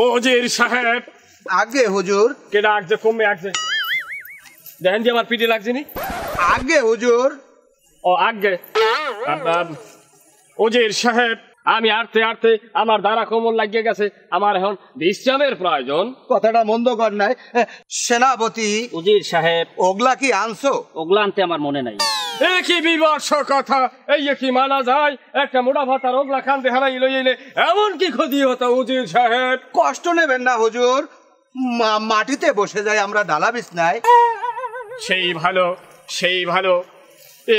ওজির সাহেব। আগে হুজুর। কে ডাকছে? কমে আসছে, দেখেন যে আমার পিঠে লাগছে নি। আগে হুজুর। ও আগে। ওজির সাহেব, আমি আটতে আটতে আমার দ্বারা কোমর লাগিয়ে গেছে, আমার এখন বিশ্রামের প্রয়োজন। কথাটা মন্দ কর নাই। সেনাপতি। উজির সাহেব, ওগলা কি আনছো? ওগলা আনতে আমার মনে নাই। কি বিবর্ষ কথা, এই কি মানা যায়? একটা মোটা ভাতার ওগলা খানতে হারাই লইলে এমন কি ক্ষতি হতো উজির সাহেব? কষ্ট নেবেন না হুজুর, মাটিতে বসে যাই আমরা ডালা বিছনায়। সেই ভালো, সেই ভালো।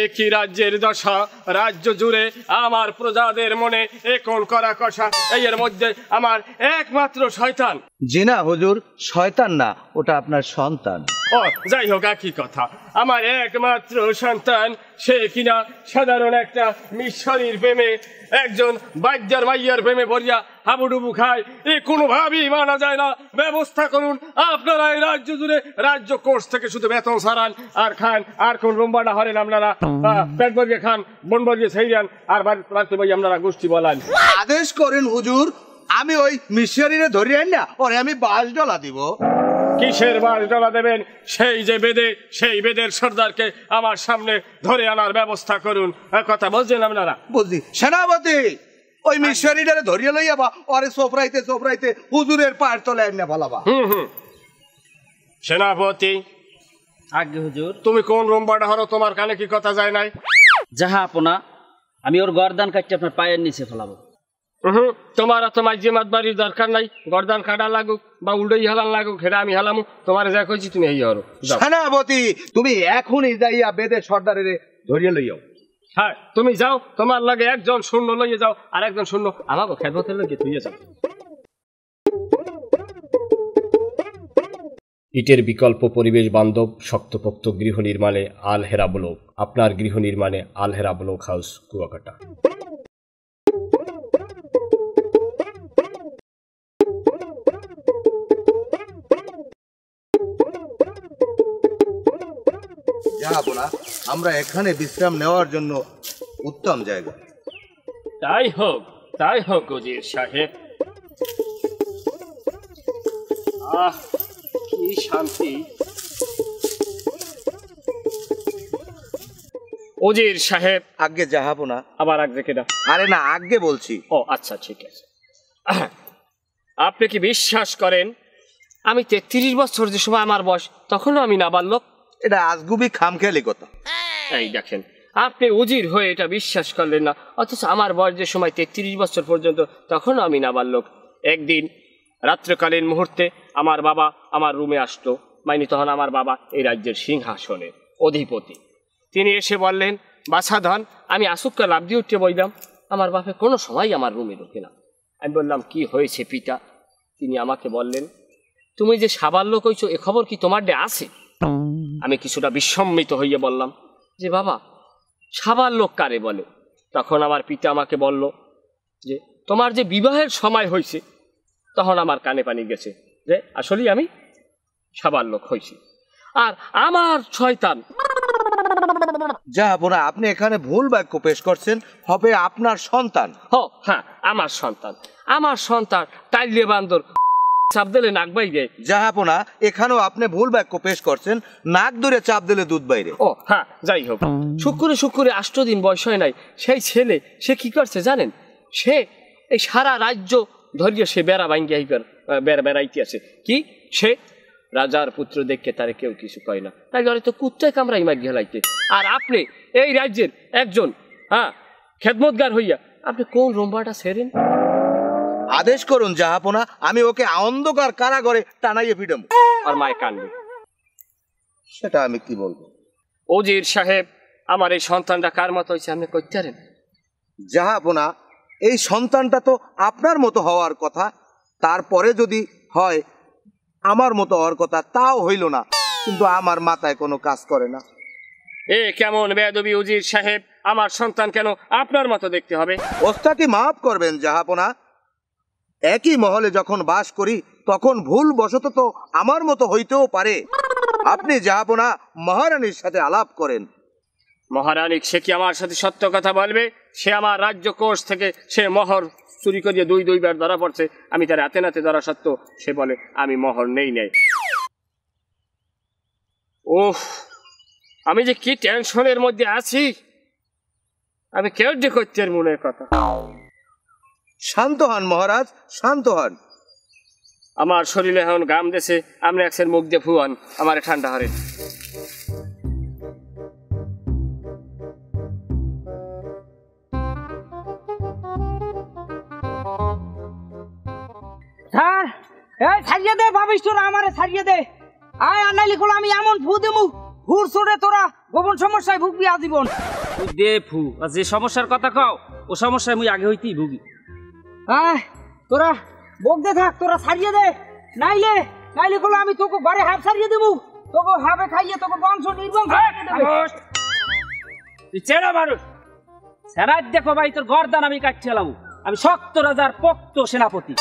একই রাজ্যের দশা, রাজ্য জুড়ে আমার প্রজাদের মনে একন করা কষা, এর মধ্যে আমার একমাত্র শয়তান। জি না হুজুর, শয়তান না, ওটা আপনার সন্তান। ও যাই হোক, একই কথা। আমার একমাত্র সন্তান, সে কিনা সাধারণ একটা মিশরীর প্রেমে, একজন বাদ্যার মাইয়ার প্রেমে ভরিয়া হাবুডুবু খায়। এ কোনোভাবেই মানা যায় না। ব্যবস্থা করুন আপনারা। এই রাজ্য জুড়ে রাজ্য কোষ থেকে শুধু বেতন সারান আর খান, আর কোন রুম্বাটা হরেন আপনারা। পেট ভরিয়ে খান, বন ভরিয়ে ছেড়ান, আর বাড়িতে বই আপনারা গোষ্ঠী বলান। আদেশ করেন হুজুর, আমি ওই মিশরীরে ধরিয়ে না ওরে আমি বাঁশ ডলা দিব। কিসের বাঁশ ডলা দেবেন? সেই যে বেদে, সেই বেদের সর্দারকে আমার সামনে ধরে আনার ব্যবস্থা করুন। কথা বলছেন আপনারা? বুঝলি সেনাপতি, ওই মিশরীরে ধরিয়ে লইয়া বা ওরে সোফরাইতে সোফরাইতে হুজুরের পায়ের তলায় এনে ফেলাবা। সেনাপতি। আগে হুজুর। তুমি কোন রুম্বাটা হরো? তোমার কানে কি কথা যায় নাই? যাহা আপনা, আমি ওর গর্দান কাটতে আপনার পায়ের নিচে ফেলাবো। তোমার তো মাঝিমাত বাড়ির দরকার নাই। গর্দান কাটা লাগুক বা উল্টোই হালান লাগুক, হেরা আমি হালামু। তোমার যা কইছি তুমি এই হরো। সেনাপতি, তুমি এখনই যাইয়া বেদের সর্দারের ধরিয়ে লইয়াও। হ্যাঁ, তুমি যাও, তোমার লাগে একজন শূন্য লইয়ে যাও, আর একজন শূন্য আমাকে খেদমতের লইয়ে তুইয়ে যাও। ইটের বিকল্প পরিবেশ বান্ধব শক্তপোক্ত গৃহ নির্মাণে আল হেরা ব্লক। আপনার গৃহ নির্মাণে আল হেরা ব্লক হাউস, কুয়াকাটা। যাবো না, আমরা এখানে বিশ্রাম নেওয়ার জন্য উত্তম জায়গা। তাই হোক, তাই হোক উজির সাহেব। আহ, কি শান্তি। উজির সাহেব। আগে যাবো না। আবার আগে কেডা? আরে না, আগে বলছি। ও আচ্ছা, ঠিক আছে। আপনি কি বিশ্বাস করেন আমি 33 বছর যে সময় আমার বয়স, তখনও আমি নাবালক? এটা আজগুবি খামখেয়ালি কথা। এই দেখেন, আপনি উজির হয়ে এটা বিশ্বাস করলেন না, অথচ আমার বয়স যে সময় 33 বছর পর্যন্ত, তখনও আমি নাবালক। একদিন রাত্রকালীন মুহূর্তে আমার বাবা আমার রুমে আসলো। তখন আমার বাবা এই রাজ্যের সিংহাসনের অধিপতি। তিনি এসে বললেন, বাছাধন। আমি আসুক্কা লাভ দিয়ে উঠে বইলাম। আমার বাপে কোনো সময় আমার রুমে ঢোকে না। আমি বললাম, কি হয়েছে পিতা? তিনি আমাকে বললেন, তুমি যে সাবাল্য কইছো, এ খবর কি তোমার ডে আছে? আমি কিছুটা বিস্ময়িত হইয়া বললাম যে, বাবা, সাবাল্য কারে বলে? তখন আমার পিতা আমাকে বলল যে, তোমার যে বিবাহের সময় হয়েছে, তখন আমার কানে পানি গেছে যে আসলেই আমি সাবাল্যক হয়েছি। আর আমার শয়তান। যাবো না, আপনি এখানে ভুল বাক্য পেশ করছেন। হবে আপনার সন্তান। হ্যাঁ, আমার সন্তান। আমার সন্তান টাইলে বান্দর চাপ দিলে নাক বাইরে। যাবো না, এখানেও আপনি ভুল বাক্য পেশ করছেন। নাক ধরে চাপ দিলে দুধ বাইরে। ও হ্যাঁ, যাই হোক, শুক্রে শুক্রে 8 দিন বয়স হয় নাই সেই ছেলে, সে কি করছে জানেন? সে এই সারা রাজ্য ধরিয়ে সে বেড়া ভাঙ্গিয়া বেড়াইতে আছে। কি? সে রাজার পুত্র দেখে তারে কেউ কিছু কয় না, তাই ঘরে তো কুত্তায় কামড়াই মার ঘেলাইতে। আর আপনি এই রাজ্যের একজন খেদমতগার হইয়া আপনি কোন রুম্বাটা ছেড়েন? আদেশ করুন জাহাপনা, আমি ওকে অন্ধকার কারাগারে টানাইয়ে ফিডাম। আর মায়ে কানবে। সেটা আমি কি বলবো? উজির সাহেব, আমার এই সন্তানটা কার মতো হয়েছে আপনি কইতে পারেন? জাহাপনা, এই সন্তানটা তো আপনার মতো হওয়ার কথা। তারপরে যদি হয় আমার মতো হওয়ার কথা, তাও হইল না। কিন্তু আমার মাথায় কোনো কাজ করে না। এ কেমন বেয়াদবি উজির সাহেব? আমার সন্তান কেন আপনার মতো দেখতে হবে? ওস্তাকে মাফ করবেন জাহাপনা। একই মহলে যখন বাস করি, তখন ভুল বশত তো আমার মতো হইতেও পারে। আপনি জাহাপনা মহারানীর সাথে আলাপ করেন। মহারানী সে কি আমার সাথে সত্য কথা বলবে? সে আমার রাজ্য কোষ থেকে সে মোহর চুরি করিয়ে দুইবার ধরা পড়ছে। আমি তার হাতে নাতে ধরা সত্ত্বেও সে বলে আমি মোহর নেই। ওহ, আমি যে কি টেনশনের মধ্যে আছি, আমি কেউ যে করতে মনের কথা। শান্ত হন মহারাজ, শান্ত হন। আমার শরীরে এখন গাম দেশে, আপনি একসের মুখ দিয়ে ফুয়ান, আমার ঠান্ডা হরে। স্যার, এই ছাড়িয়ে দে, ভাবিস তোরা আমারে ছাড়িয়ে দে। আয় আনাইলি খোলা, আমি এমন ফু দেবো, ফুর চড়ে তোরা গোপন সমস্যায় ভুগবি আজীবন। তুই দে ফু, আর যে সমস্যার কথা কও ও সমস্যায় মুই আগে হইতেই ভুগি। আয় তোরা বকতে থাক, তোরা ছাড়িয়ে দে, নাইলে খোলা আমি তোকে ঘরে হাফ ছাড়িয়ে দেবো, তোকে হাফে খাইয়ে তোকে বংশ নির্বংশ করে দেবে। তুই চেনা মানুষ, সেনার দেখো ভাই তোর গর্দান আমি কাটছিলাম। আমি শক্ত রাজার পোক্ত সেনাপতি।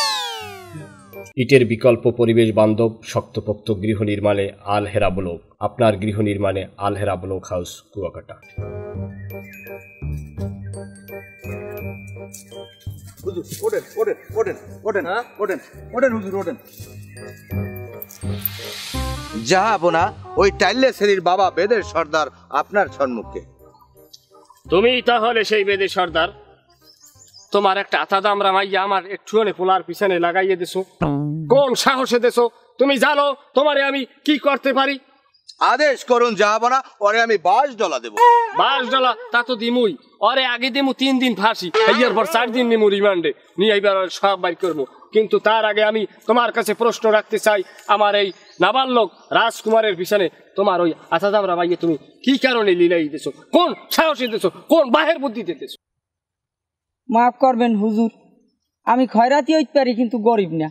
ইটের বিকল্প পরিবেশ বান্ধব শক্তপোক্ত গৃহ নির্মাণে আল হেরা ব্লক। আপনার গৃহ নির্মাণে আল হেরা ব্লক হাউস, কুয়াকাটা। জাহাপনা, ওই টাইলে শ্রেণীর বাবা বেদের সর্দার আপনার সম্মুখে। তুমি তাহলে সেই বেদে সর্দার? তোমার একটা আতা দামরা মাইয়া আমার একটুখানি পোলার পিছনে লাগাইয়ে দিছো, কোন সাহসে দেছো? তুমি জানো তোমারে আমি কি করতে পারি? আদেশ করুন জাহাপনা, ওরে আমি $22 দেবো। $22 তা তো দিমুই। ওরে আগে দিমু 3 দিন ফাঁসি, এর পর 4 দিন নিমু রিমান্ডে নিয়ে এইবার সব বাইর করবো। কিন্তু তার আগে আমি তোমার কাছে প্রশ্ন রাখতে চাই, আমার এই নাবালক রাজকুমারের পিছনে তোমার ওই আতা দামরা মাইয়া তুমি কি কারণে লীলাই দিছো? কোন সাহসে দিছো? কোন বাহের বুদ্ধিতে দিছো? মাফ করবেন হুজুর, আমি খয়রাতি হইতে পারি কিন্তু গরিব না।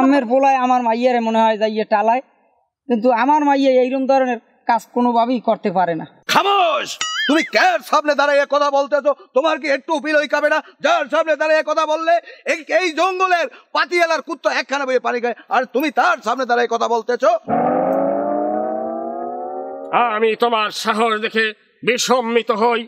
আমের পোলায় আমার মাইয়ারে মনে হয় যাইয়ে টালায়, কিন্তু আমার মাইয়া এইরকম ধরনের কাজ কোনোভাবেই করতে পারে না। খামোশ! তুমি কার সামনে দাঁড়িয়ে কথা বলতেছো? তোমার কি একটু ফিল হইকাবে না? যার সামনে দাঁড়িয়ে কথা বললে এই জঙ্গলের পাতিয়ালার কুত্তা একখানা বইয়ে পানি খায়, আর তুমি তার সামনে দাঁড়িয়ে কথা বলতেছো? আমি তোমার সাহস দেখে বিসম্মিত হই।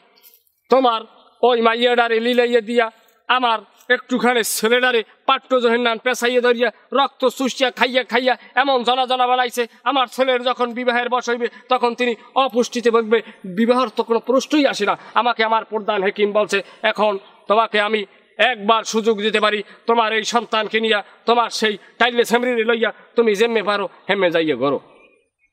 তোমার ওই মাইয়াডারে লিলাইয়ে দিয়া আমার একটুখানি ছেলেডারে পাট্ট জহিনান পেঁচাইয়ে ধরিয়া রক্ত চুষিয়া খাইয়া এমন জনা বানাইছে। আমার ছেলের যখন বিবাহের বয়স হইবে তখন তিনি অপুষ্টিতে ভুগবে। বিবাহর তো কোনো প্রশ্নই আসে না। আমাকে আমার প্রধান হাকিম বলছে, এখন তোমাকে আমি একবার সুযোগ দিতে পারি, তোমার এই সন্তানকে নিয়া তোমার সেই টাইলে সেমরি লইয়া তুমি যেমে পারো হেমে যাইয়ে করো।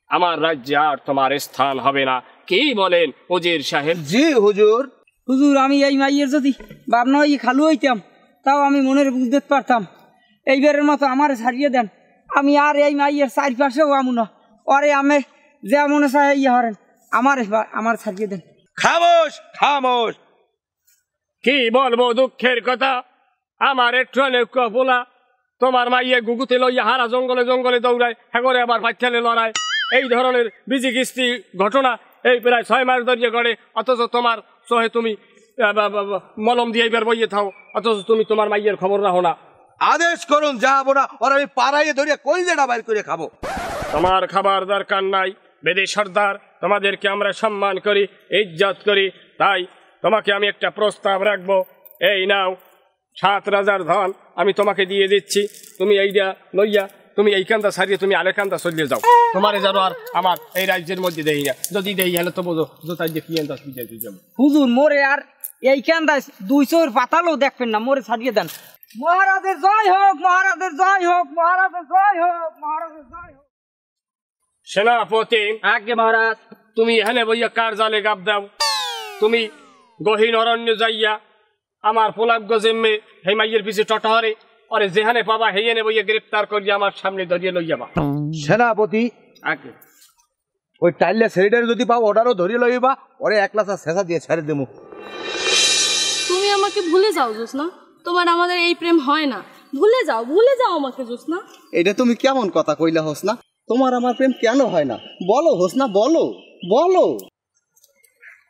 আমার রাজ্যে আর তোমার স্থান হবে না। কি বলেন উজির সাহেব? জি হুজুর। হুজুর, আমি এই মাইয়ের যদি বাবনা হই খালু হইতাম তাও আমি মনের বুঝতে পারতাম। এইবারের মতো আমারে ছাড়িয়ে দেন, আমি আর এই মাইয়ের চারিপাশেও আমু না। ওরে আমি যে মনে চাই ইয়ে হরেন, আমার ছাড়িয়ে দেন। খামোশ খামোশ! কি বলবো দুঃখের কথা, আমার একটু বলা তোমার মাইয়ে গুগুতে লইয়া হারা জঙ্গলে দৌড়ায়, হ্যাঁ আবার বাচ্চালে লড়ায়। এই ধরনের বিজি কিস্তি ঘটনা এই প্রায় 6 মাস ধরিয়ে গড়ে, অথচ তোমার সহে তুমি মলম দিয়ে এবার বইয়ে থাও, অথচ তুমি তোমার মাইয়ের খবর রাখো না। আদেশ করুন যাবো না, ওর আমি পাড়াইয়ে ধরিয়ে কলজেটা বাইর করে খাবো। তোমার খাবার দরকার নাই বেদে সর্দার, তোমাদেরকে আমরা সম্মান করি, ইজ্জত করি, তাই তোমাকে আমি একটা প্রস্তাব রাখবো। এই নাও 7 রাজার ধন আমি তোমাকে দিয়ে দিচ্ছি, তুমি এইটা লইয়া তুমি এই কান্দা সারিয়ে তুমি আলে কান্দা চলিয়ে যাও। তোমারে যেন আর আমার এই রাজ্যের মধ্যে দেই না, যদি দেই হলে তো বোঝো জোতাই দিয়ে পিয়ে দাস বিজয় দিয়ে যাবো। হুজুর, মোরে আর এই কান্দায় 200 পাতালেও দেখবেন না, মোরে ছাড়িয়ে দেন। মহারাজের জয় হোক, মহারাজের জয় হোক, মহারাজের জয় হোক, মহারাজের জয় হোক। সেনাপতি, আগে মহারাজ, তুমি এখানে বইয়া কার জালে গাব দাও? তুমি গহীন অরণ্য যাইয়া আমার পোলাপ গজেমে হে মাইয়ের পিছে টটহরে আরে যেখানে পাবা হেয়েনে বইয়া গ্রেপ্তার করিয়া আমার সামনে ধরিয়ে লইয়াবা। সেনাপতি, আগে ওই টাইলে সেরিডারে যদি পাও ওটারও ধরিয়ে লইবা, ওরে একলাসা শেষা দিয়ে ছেড়ে দেবো। তুমি আমাকে ভুলে যাও জোসনা, তোমার আমাদের এই প্রেম হয় না। ভুলে যাও আমাকে জোসনা। এটা তুমি কেমন কথা কইলা হোসনা? তোমার আমার প্রেম কেন হয় না বলো হোসনা, বলো বলো।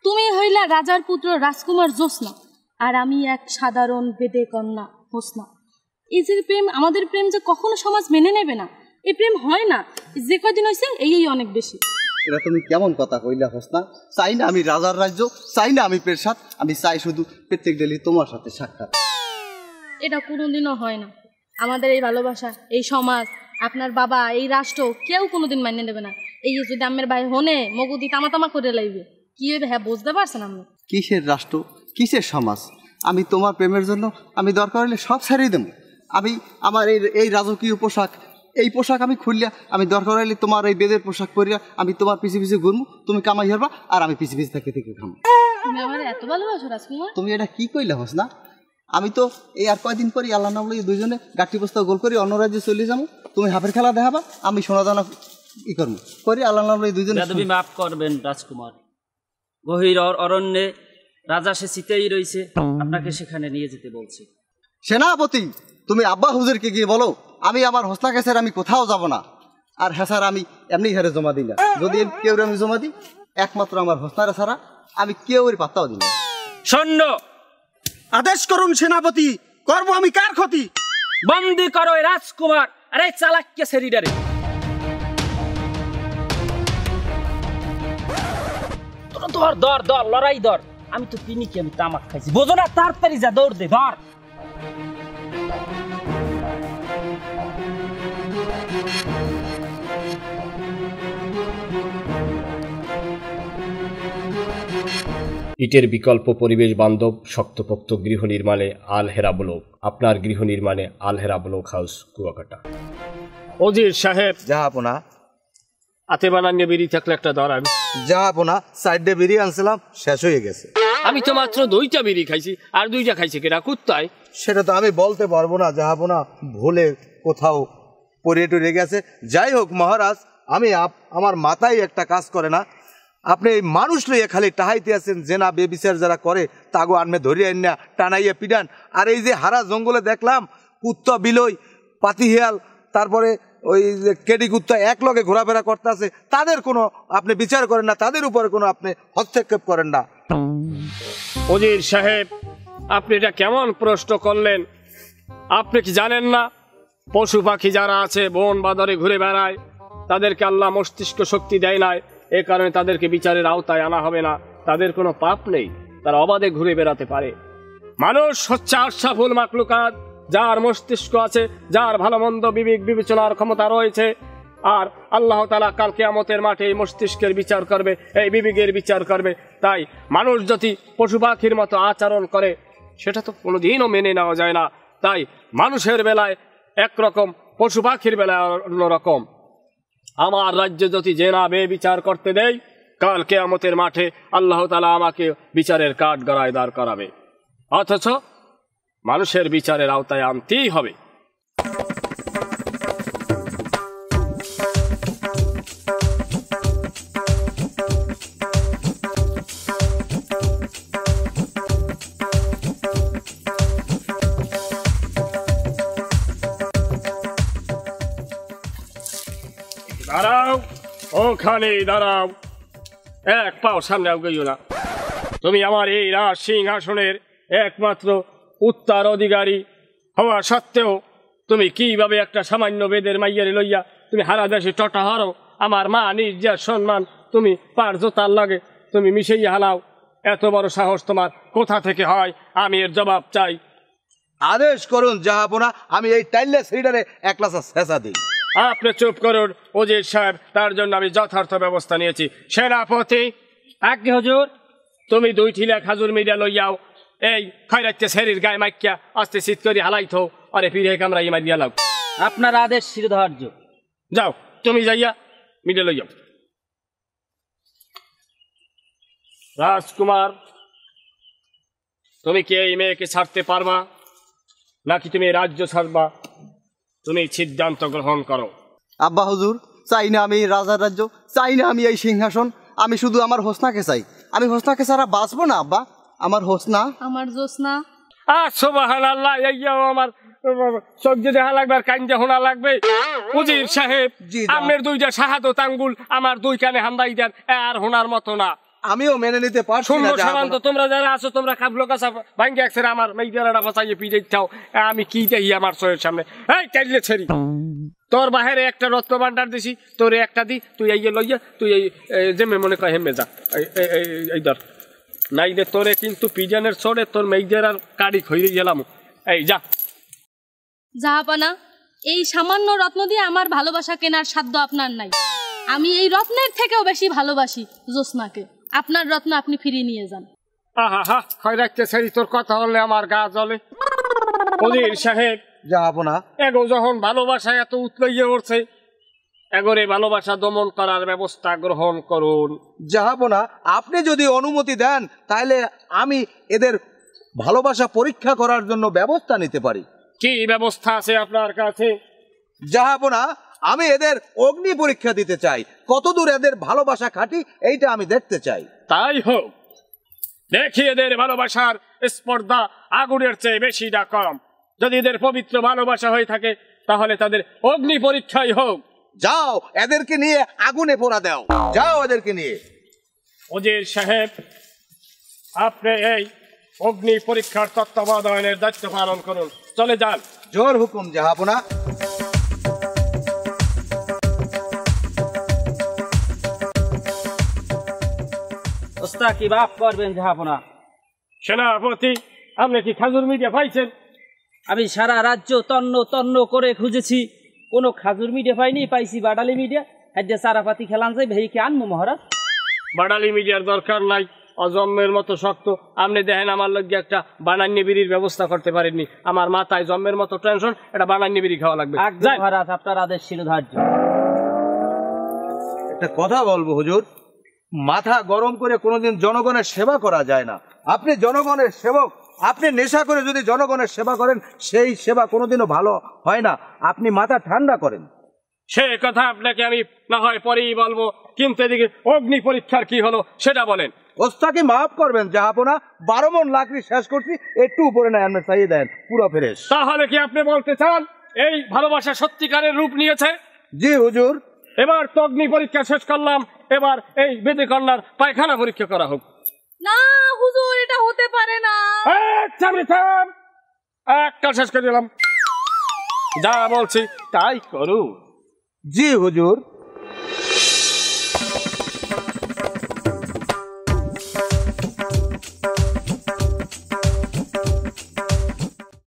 তুমি হইলা রাজার পুত্র রাজকুমার জোসনা, আর আমি এক সাধারণ বেদে কন্যা হোসনা। এই যে প্রেম, আমাদের প্রেম যে কখনো সমাজ মেনে নেবে না, এই প্রেম হয় না। যে কয়দিন হয়েছে এই অনেক বেশি। এটা তুমি কেমন কথা কইলা হোসনা? চাই না আমি রাজার রাজ্য, চাই না আমি পেশাদ, আমি চাই শুধু প্রত্যেক ডেলি তোমার সাথে সাক্ষাৎ। এটা কোনোদিনও হয় না। আমাদের এই ভালোবাসা, এই সমাজ, আপনার বাবা, এই রাষ্ট্র কেউ কোনোদিন মান্য নেবে না। এই যে যদি আমার ভাই হনে মগুদি তামা করে লাইবে, কি হবে হ্যাঁ বুঝতে পারছেন আপনি? কিসের রাষ্ট্র, কিসের সমাজ? আমি তোমার প্রেমের জন্য আমি দরকার হলে সব ছাড়িয়ে দেবো। আমি আমার এই রাজকীয় পোশাক, এই পোশাক আমি খুললিয়া, আমি দরকার হলে তোমার এই বেদের পোশাক পরিয়া আমি তোমার পিছিয়ে পিছিয়ে ঘুরবো, তুমি কামাই হারবা আর আমি পিছিয়ে পিছিয়ে থেকে থেকে খাবো। তুমি আমার এত ভালোবাসো রাজকুমার? তুমি এটা কি কইলা হোসনা? আমি তো এই আর কয়দিন পরে আল্লাহ নাম লই দুইজনে গাঠি বস্তা গোল করি অন্য রাজ্যে চলে যাবো। তুমি হাফের খেলা দেখাবা, আমি সোনা দানা ই করবো করি আল্লাহ নাম লই দুইজনে। তুমি মাফ করবেন রাজকুমার, গভীর অরণ্যে রাজা সে চিতেই রয়েছে, আপনাকে সেখানে নিয়ে যেতে বলছে। সেনাপতি, তুমি আব্বা হুজুরকে গিয়ে বলো আমি আমার হোসনা কেসের আমি কোথাও যাব না, আর হ্যাঁ আমি এমনি হারে জমা দিই না। যদি কেউ আমি জমা দিই, একমাত্র আমার হোসনারে ছাড়া আমি কেউ পাত্তাও দিই না। সৈন্য আদেশ করুন সেনাপতি, করবো আমি কার ক্ষতি? বন্দি করো এই রাজকুমার, আরে চালাক্য সেরিডারে। ধর ধর ধর, লড়াই ধর। আমি তো কিনি কি, আমি তামাক খাইছি, বোঝো না? তাড়াতাড়ি যা, দৌড় দে, ধর। ইটের বিকল্প পরিবেশ বান্ধব শক্তপোক্ত গৃহ নির্মাণে আল হেরা ব্লক। আপনার গৃহ নির্মাণে আল হেরা ব্লক হাউস, কুয়াকাটা। ওজির সাহেব, জাহাপনা আতে বানান্য বিড়ি থাকলে একটা ধরান। জাহাপনা সাইডে বিড়ি আনছিলাম, শেষ হয়ে গেছে। আমি তো মাত্র 2টা বিড়ি খাইছি, আর 2টা খাইছে কেটা কুত্তায়? সেটা তো আমি বলতে পারবো না জাহাপনা, ভুলে কোথাও পড়ে টরে গেছে। যাই হোক মহারাজ, আমি আমার মাথায় একটা কাজ করে না। আপনি এই মানুষ লইয়া খালি টাহাইতে আছেন, যে না বেবিচার যারা করে তাগো আনমে ধরিয়ে আন না টানাইয়া পিডান। আর এই যে হারা জঙ্গলে দেখলাম কুত্তা, বিলই, পাতিহিয়াল, তারপরে ওই যে কেডি কুত্তা এক লগে ঘোরাফেরা করতে আছে, তাদের কোনো আপনি বিচার করেন না, তাদের উপরে কোনো আপনি হস্তক্ষেপ করেন না। ওজির সাহেব, আপনি এটা কেমন প্রশ্ন করলেন? আপনি কি জানেন না পশু পাখি যারা আছে বন বাদরে ঘুরে বেড়ায়, তাদেরকে আল্লাহ মস্তিষ্ক শক্তি দেয় নাই, এ কারণে তাদেরকে বিচারের আওতায় আনা হবে না। তাদের কোনো পাপ নেই, তারা অবাধে ঘুরে বেড়াতে পারে। মানুষ হচ্ছে আশরাফুল মাখলুকাত, যার মস্তিষ্ক আছে, যার ভালো মন্দ বিবেক বিবেচনার ক্ষমতা রয়েছে। আর আল্লাহ তাআলা কাল কিয়ামতের মাঠে এই মস্তিষ্কের বিচার করবে, এই বিবেকের বিচার করবে। তাই মানুষ যদি পশু পাখির মতো আচরণ করে, সেটা তো কোনোদিনও মেনে নেওয়া যায় না। তাই মানুষের বেলায় একরকম, পশু পাখির বেলায় অন্যরকম। আমার রাজ্যে যদি জেনা বে বিচার করতে দেয়, কাল কিয়ামতের মাঠে আল্লাহ তাআলা আমাকে বিচারের কাঠ গড়ায় দাঁড় করাবে। অথচ মানুষের বিচারের আওতায় আনতেই হবে। দাঁড়াও, ওখানে দাঁড়াও, এক পাও সামনে গইও না। তুমি আমার এই রাজ সিংহাসনের একমাত্র উত্তরাধিকারী হওয়া সত্ত্বেও তুমি কিভাবে একটা সামান্য বেদের মাইয়ারে লইয়া তুমি হারা দেশে টটা হারো? আমার মা নির্যাস সম্মান তুমি পার জোতার লাগে তুমি মিশাইয়া হালাও। এত বড় সাহস তোমার কোথা থেকে হয়? আমি এর জবাব চাই। আদেশ করুন জাহাপনা, আমি এই টাইলে সিডারে এক গ্লাস শেষা দিই। আপনি চুপ করুন ওজির সাহেব, তার জন্য আমি যথার্থ ব্যবস্থা নিয়েছি। সেনাপতি, আজ্ঞে হুজুর। তুমি 2 ঠিলা খাজুর মিডিয়া লইয়াও, এই খয়রাচ্ছে শরীর গায়ে মাইকিয়া আস্তে শীত করি হালাইতো, আরে ফিরে কামরা ইমার দিয়া লাও। আপনার আদেশ শিরোধার্য। যাও, তুমি যাইয়া মিডিয়া লইয়াও। রাজকুমার, তুমি কি এই মেয়েকে ছাড়তে পারবা, নাকি তুমি রাজ্য ছাড়বা? তুমি সিদ্ধান্ত গ্রহণ করো। আব্বা হুজুর, চাই না আমি রাজার রাজ্য, চাই না আমি এই সিংহাসন, আমি শুধু আমার হোসনাকে চাই। আমি হোসনাকে ছাড়া বাঁচবো না আব্বা, আমার হোসনা, আমার জোসনা। সুবহানাল্লাহ, এইয়াও আমার চোখ যে দেখা লাগবে আর কান যে শোনা লাগবে। উজির সাহেব, আমের 2টা শাহাদত আঙ্গুল আমার 2 কানে হান্দাই দেন, আর শোনার মতো না। আমিও মেনে নিতে পারছি না সামান্ত তোমরা যারা আছো, তোমরা খাবলো কাছা ভাঙ্গে একসের আমার মেয়েরা ফাঁসাইয়ে পিড়ে থাও। আমি কি দেখি আমার চোখের সামনে? এই চাইলে ছেড়ি তোর বাহিরে একটা রত্ন ভান্ডার দিছি, তোরে একটা দি, তুই এই লইয়া তুই এই যেমে মনে কয় হেমে যা, এই ধর, নাইলে তোরে কিন্তু পিজানের ছড়ে তোর মেয়েদের আর কাড়ি খইরে গেলাম। এই যা। জাহাপানা, এই সামান্য রত্ন দিয়ে আমার ভালোবাসা কেনার সাধ্য আপনার নাই। আমি এই রত্নের থেকেও বেশি ভালোবাসি জ্যোৎস্নাকে। আপনার রত্ন আপনি ফিরিয়ে নিয়ে যান। আহা হা, হয় রাখতে সারি, তোর কথা হলে আমার গা জ্বলে। উজির সাহেব, জাহাপনা, এগো যখন ভালোবাসা এত উতলাইয়ে উঠছে, এগোরে ভালোবাসা দমন করার ব্যবস্থা গ্রহণ করুন। জাহাপনা, আপনি যদি অনুমতি দেন তাহলে আমি এদের ভালোবাসা পরীক্ষা করার জন্য ব্যবস্থা নিতে পারি। কি ব্যবস্থা আছে আপনার কাছে? জাহাপনা, আমি এদের অগ্নি পরীক্ষা দিতে চাই, কতদূর এদের ভালোবাসা খাঁটি এইটা আমি দেখতে চাই। তাই হোক, দেখি এদের ভালোবাসার স্পর্ধা আগুনের চেয়ে বেশি না কম। যদি এদের পবিত্র ভালোবাসা হয়ে থাকে তাহলে তাদের অগ্নি পরীক্ষাই হোক। যাও, এদেরকে নিয়ে আগুনে পোড়া দাও, যাও এদেরকে নিয়ে। উজির সাহেব, আপনি এই অগ্নি পরীক্ষার তত্ত্বাবধানের দায়িত্ব পালন করুন। চলে যান। জোর হুকুম জাহাপনা। ওস্তাদ কি বাপ করবেন জাহাপনা? সেনাপতি, আপনি কি খাজুর মিডিয়া পাইছেন? আমি সারা রাজ্য তন্ন তন্ন করে খুঁজেছি, কোনো খাজুর মিডিয়া পাইনি, পাইছি বাডালি মিডিয়া। হাজ্জা সারাপাতি খেলান যাই ভেইকে আনবো মহারাজ। বাডালি মিডিয়ার দরকার নাই, অজম্মের মতো শক্ত। আপনি দেখেন আমার লগে একটা বানান্নি বিড়ির ব্যবস্থা করতে পারেননি। আমার মাথায় জম্মের মতো টেনশন, এটা বানান্নি বিড়ি খাওয়া লাগবে। মহারাজ, আপনার আদেশ শিরোধার্য। একটা কথা বলবো হুজুর, মাথা গরম করে কোনোদিন জনগণের সেবা করা যায় না। আপনি জনগণের সেবক, আপনি নেশা করে যদি জনগণের সেবা করেন সেই সেবা কোনোদিনও ভালো হয় না। আপনি মাথা ঠান্ডা করেন। সে কথা আপনাকে আমি না হয় পরেই বলবো, কিন্তু এদিকে অগ্নি পরীক্ষার কি হলো সেটা বলেন। ওস্তাকে মাফ করবেন জাহাপনা, 12 মণ লাকড়ি শেষ করছি, একটু উপরে না আপনি চাইয়ে দেন, পুরো ফ্রেশ। তাহলে কি আপনি বলতে চান এই ভালোবাসা সত্যিকারের রূপ নিয়েছে? জি হুজুর। এবার তো অগ্নি পরীক্ষা শেষ করলাম, এবার এই বেদে কন্যার পায়খানা পরীক্ষা করা হোক। না হুজুর, এটা হতে পারে না। একটা শেষ করে দিলাম, যা বলছি তাই করু। জি হুজুর।